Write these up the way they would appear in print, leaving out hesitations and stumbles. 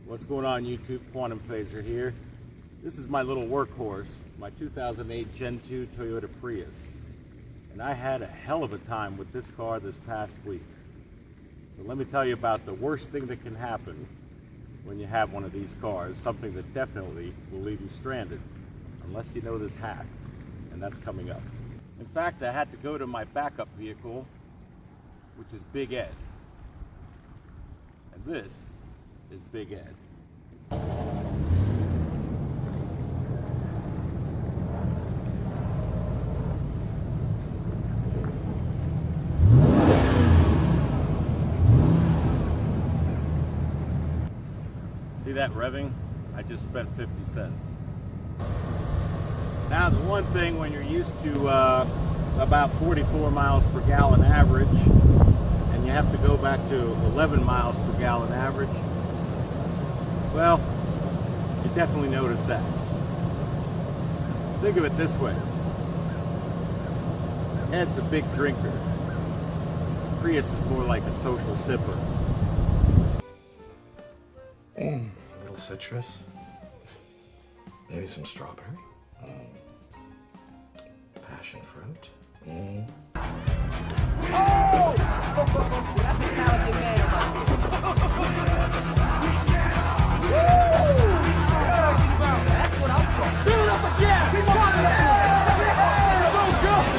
What's going on YouTube? Quantum Phaser here. This is my little workhorse, my 2008 Gen 2 Toyota Prius. And I had a hell of a time with this car this past week. So let me tell you about the worst thing that can happen when you have one of these cars, something that definitely will leave you stranded, unless you know this hack, and that's coming up. In fact, I had to go to my backup vehicle, which is Big Ed. And this is Big Ed. See that revving? I just spent 50 cents. Now the one thing when you're used to about 44 miles per gallon average and you have to go back to 11 miles per gallon average, well, you definitely notice that. Think of it this way. Ed's a big drinker. Prius is more like a social sipper. A little citrus, maybe some strawberry, passion fruit. Oh! That's a talented man. That's what I'm talking. Do it up again! Keep on it! So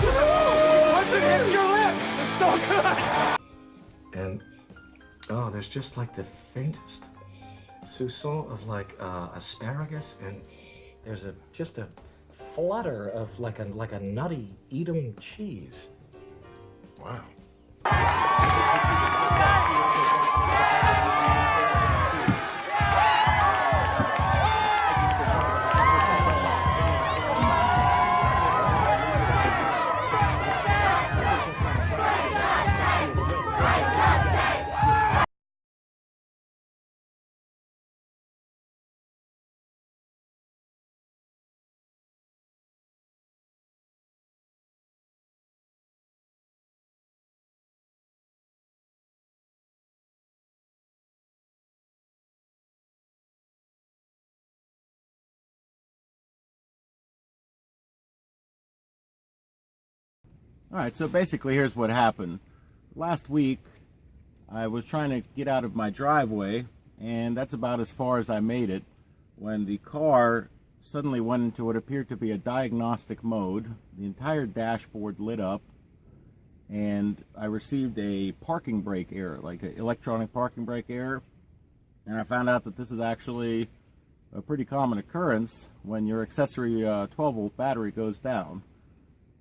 good! Once it hits your lips, it's so good! And, oh, there's just like the faintest soupçon of like asparagus, and there's just a flutter of like a nutty Edam cheese. Wow. Alright, so basically here's what happened. Last week, I was trying to get out of my driveway, and that's about as far as I made it, when the car suddenly went into what appeared to be a diagnostic mode. The entire dashboard lit up, and I received a parking brake error, like an electronic parking brake error. And I found out that this is actually a pretty common occurrence when your accessory 12-volt battery goes down.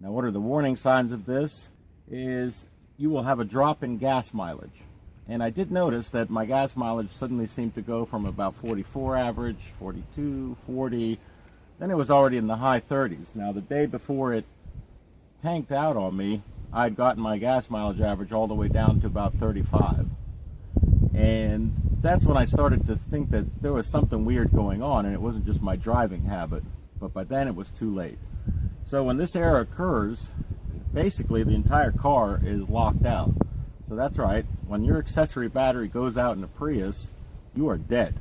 Now, what are the warning signs of this? Is you will have a drop in gas mileage. And I did notice that my gas mileage suddenly seemed to go from about 44 average, 42, 40, then it was already in the high 30s. Now, the day before it tanked out on me, I'd gotten my gas mileage average all the way down to about 35. And that's when I started to think that there was something weird going on, and it wasn't just my driving habit. But by then it was too late. So when this error occurs, basically the entire car is locked out. So that's right, when your accessory battery goes out in a Prius, you are dead.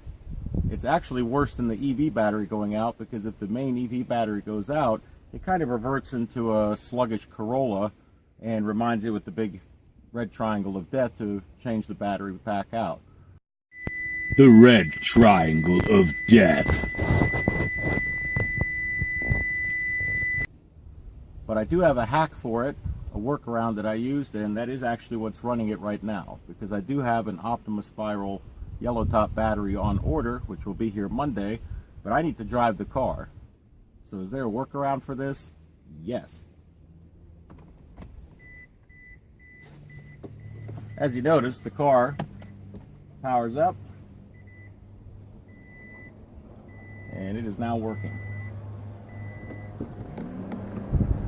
It's actually worse than the EV battery going out, because if the main EV battery goes out, it kind of reverts into a sluggish Corolla and reminds you with the big red triangle of death to change the battery back out. The red triangle of death. But I do have a hack for it, a workaround that I used, and that is actually what's running it right now, because I do have an Optima Spiral yellow top battery on order, which will be here Monday, but I need to drive the car. So is there a workaround for this? Yes. As you notice, the car powers up, and it is now working.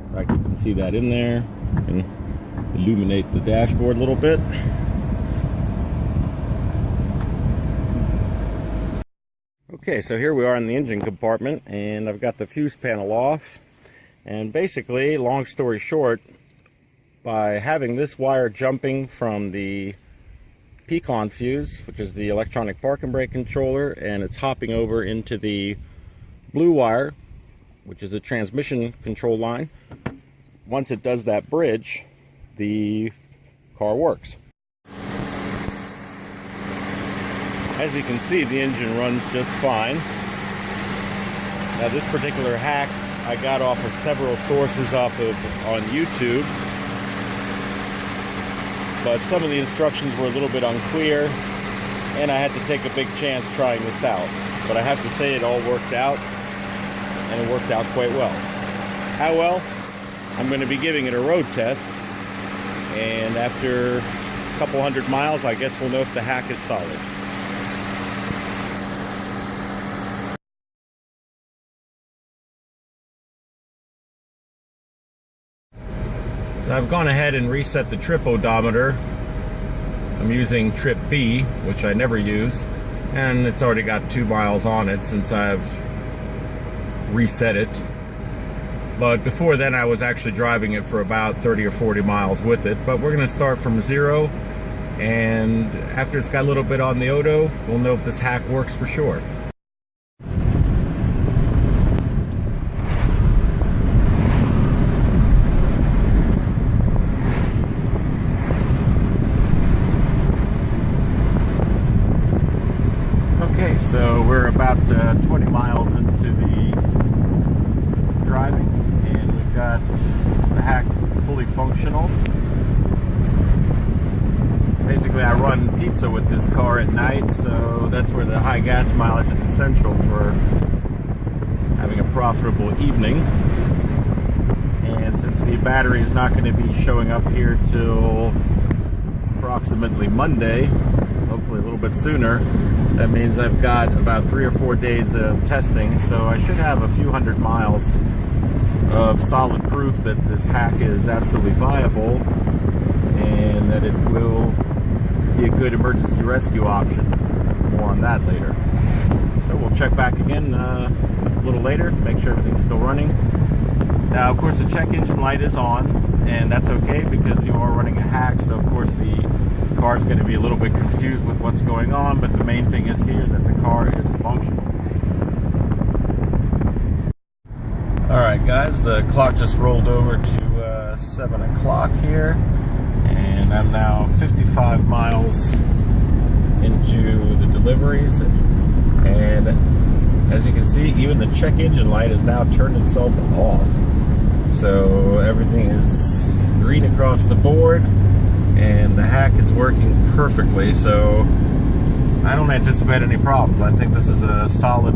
In fact, you can see that in there. You can illuminate the dashboard a little bit. Okay, so here we are in the engine compartment, and I've got the fuse panel off. And basically, long story short, by having this wire jumping from the pecan fuse, which is the electronic parking brake controller, and it's hopping over into the blue wire, which is a transmission control line. Once it does that bridge, the car works. As you can see, the engine runs just fine. Now this particular hack I got off of several sources on YouTube, but some of the instructions were a little bit unclear, and I had to take a big chance trying this out. But I have to say it all worked out, and it worked out quite well. How well? I'm going to be giving it a road test, and after a couple hundred miles, I guess we'll know if the hack is solid. So I've gone ahead and reset the trip odometer. I'm using trip B, which I never use, and it's already got 2 miles on it since I've reset it. But before then I was actually driving it for about 30 or 40 miles with it. But we're going to start from 0, and after it's got a little bit on the odo, we'll know if this hack works for sure. Okay, so we're about 20 miles into the driving, and we've got the hack fully functional. Basically, I run pizza with this car at night, so that's where the high gas mileage is essential for having a profitable evening. And since the battery is not going to be showing up here till approximately Monday, hopefully a little bit sooner, that means I've got about 3 or 4 days of testing, so I should have a few hundred miles of solid proof that this hack is absolutely viable and that it will be a good emergency rescue option. More on that later. So we'll check back again a little later, make sure everything's still running. Now, of course, the check engine light is on, and that's okay because you are running a hack, so of course the car is going to be a little bit confused with what's going on, but the main thing is here that the car is functional. Alright guys, the clock just rolled over to 7 o'clock here, and I'm now 55 miles into the deliveries, and as you can see, even the check engine light has now turned itself off. So everything is green across the board, and the hack is working perfectly, so I don't anticipate any problems. I think this is a solid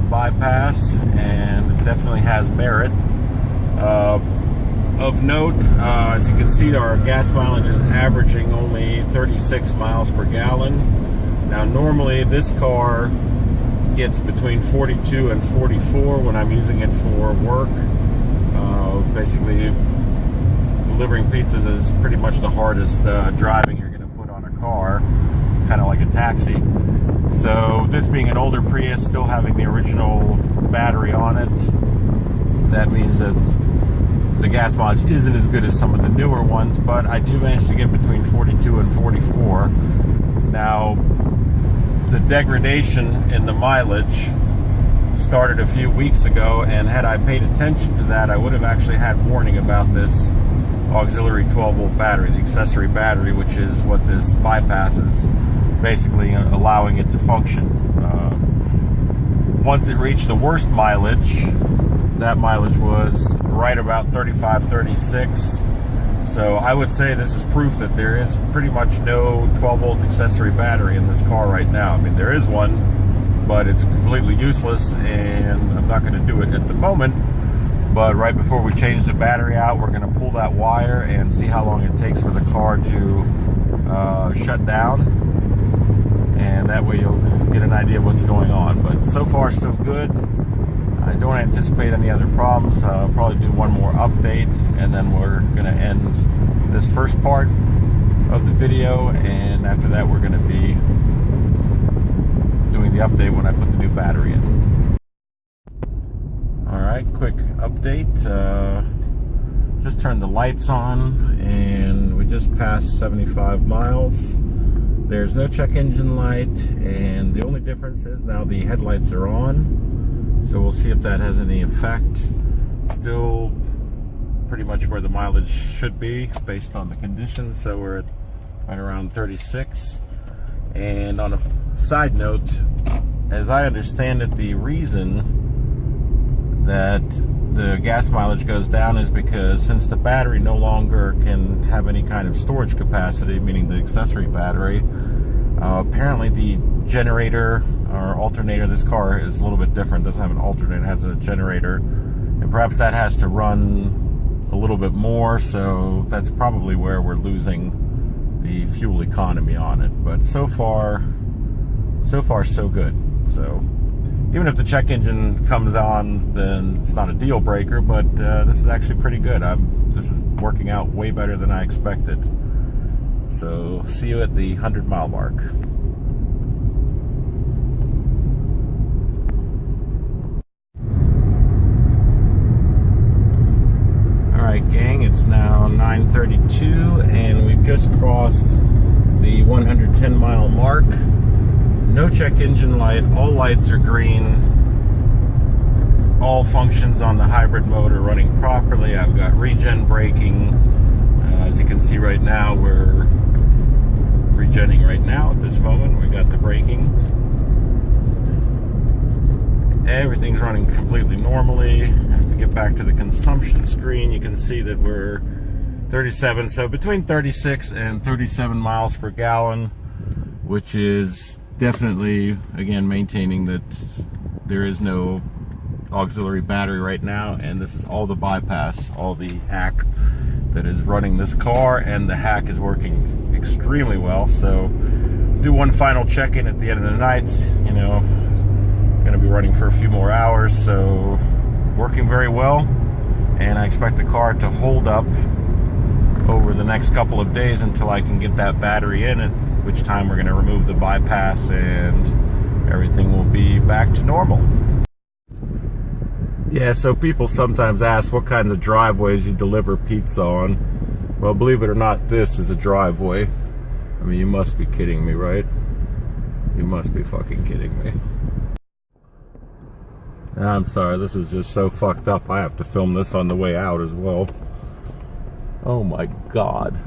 bypass, and it definitely has merit. Of note, as you can see, our gas mileage is averaging only 36 miles per gallon. Now normally this car gets between 42 and 44 when I'm using it for work. Basically, delivering pizzas is pretty much the hardest driving you're going to put on a car, kind of like a taxi. So this being an older Prius, still having the original battery on it, that means that the gas mileage isn't as good as some of the newer ones, but I do manage to get between 42 and 44. Now, the degradation in the mileage started a few weeks ago, and had I paid attention to that, I would have actually had warning about this auxiliary 12-volt battery, the accessory battery, which is what this bypass is basically allowing it to function. Once it reached the worst mileage, that mileage was right about 35, 36. So I would say this is proof that there is pretty much no 12-volt accessory battery in this car right now. I mean, there is one, but it's completely useless, and I'm not going to do it at the moment. But right before we change the battery out, we're going to pull that wire and see how long it takes for the car to shut down, and that way you'll get an idea of what's going on. But so far so good. I don't anticipate any other problems. I'll probably do one more update, and then we're going to end this first part of the video, and after that we're going to be doing the update when I put the new battery in. Alright, quick update. Just turned the lights on, and we just passed 75 miles. There's no check engine light, and the only difference is now the headlights are on. So we'll see if that has any effect. Still pretty much where the mileage should be based on the conditions. So we're at right around 36. And on a side note, as I understand it, the reason that the gas mileage goes down is because since the battery no longer can have any kind of storage capacity, meaning the accessory battery, apparently the generator or alternator of this car is a little bit different. It doesn't have an alternator, it has a generator, and perhaps that has to run a little bit more, so that's probably where we're losing the fuel economy on it. But so far so good. So even if the check engine comes on, then it's not a deal breaker, but this is actually pretty good. This is working out way better than I expected. So see you at the 100-mile mark. Alright gang, it's now 9:32 and we've just crossed the 110-mile mark. No check engine light, all lights are green. All functions on the hybrid mode are running properly. I've got regen braking. As you can see right now, we're regenning right now at this moment. We got the braking. Everything's running completely normally. I have to get back to the consumption screen. You can see that we're 37, so between 36 and 37 miles per gallon, which is definitely, again, maintaining that there is no auxiliary battery right now, and this is all the bypass, all the hack that is running this car, and the hack is working extremely well. So do one final check-in at the end of the night. You know, gonna be running for a few more hours, so working very well, and I expect the car to hold up over the next couple of days until I can get that battery in, at which time we're going to remove the bypass and everything will be back to normal. Yeah, so people sometimes ask what kinds of driveways you deliver pizza on. Well, believe it or not, this is a driveway. I mean, you must be kidding me, right? You must be fucking kidding me. I'm sorry, this is just so fucked up. I have to film this on the way out as well. Oh my god.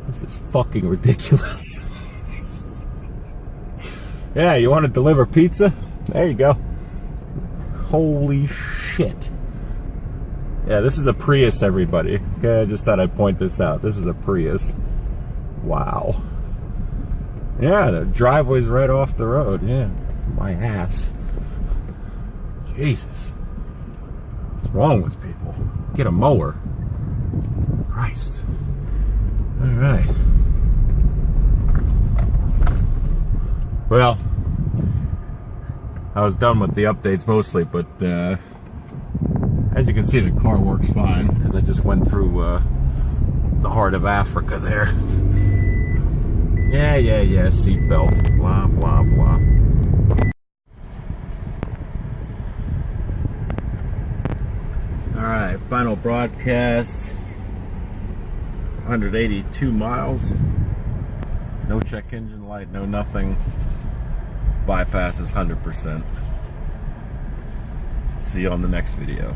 This is fucking ridiculous. Yeah, you want to deliver pizza? There you go. Holy shit. Yeah, this is a Prius, everybody. Okay, I just thought I'd point this out. This is a Prius. Wow. Yeah, the driveway's right off the road. Yeah, my ass. Jesus. What's wrong with people? Get a mower. Christ. Alright. Well, I was done with the updates mostly, but as you can see, the car works fine because I just went through the heart of Africa there. Yeah, seatbelt, blah, blah, blah. Alright, final broadcast. 182 miles. No check engine light, no nothing. Bypass is 100%. See you on the next video.